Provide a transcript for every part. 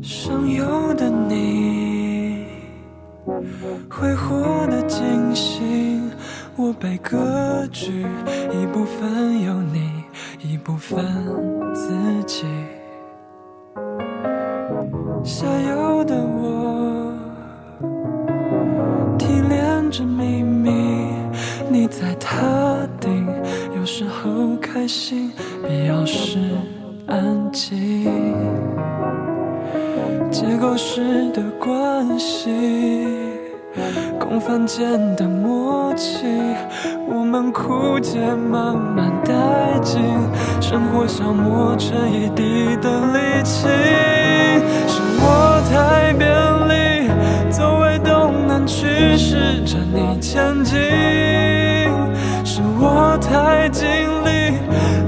上游的你，挥霍的惊醒，我被割据，一部分有你，一部分自己。下游的我，提炼着秘密，你在塔顶，有时候开心，必要时安静。结构式的关系，共犯间的默契，我们枯竭慢慢殆尽，生活消磨成一地的力气。是我太便利，作为动能驱使着你前进，是我太尽力，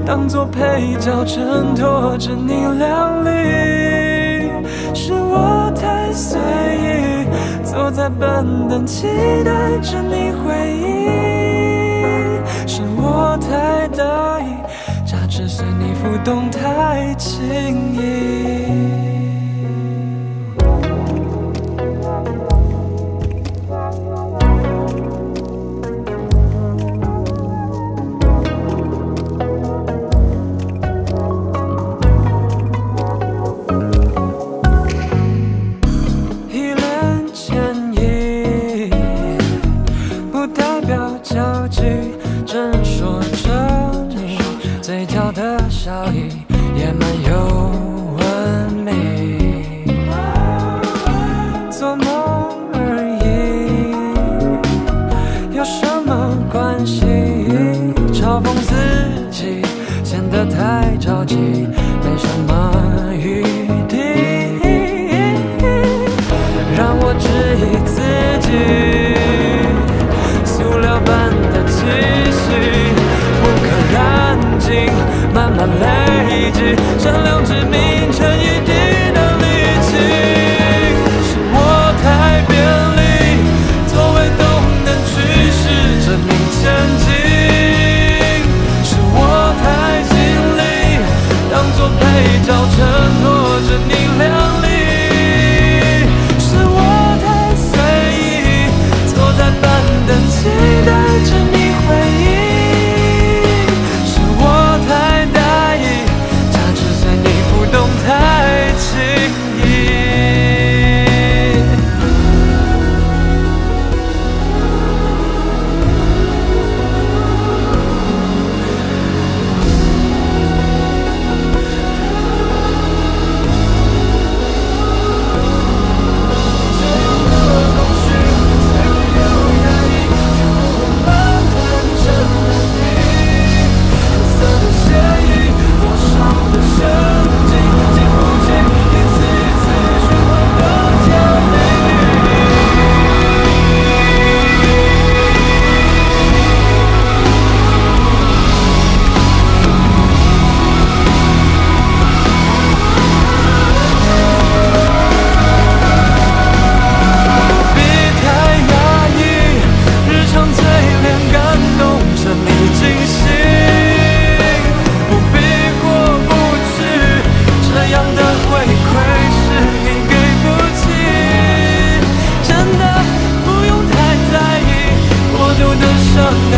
当作配角衬托着你靓丽，是我太随意，坐在板凳期待着你回应，是我太大意，价值随你浮动太轻易。正说着你嘴角的笑意也蛮有纹美，做梦而已，有什么关系？嘲讽自己显得太着急，没什么余地，让我质疑自己。塑料般的气息不可燃尽，慢慢累积，善良致命成一地的力气。是我太便利，作为动能驱使着你前进，是我太尽力，当作配角衬托着你靓丽，是我太随意，坐在板凳期待着你回应，是我太大意，价值随你浮动太轻易。伤感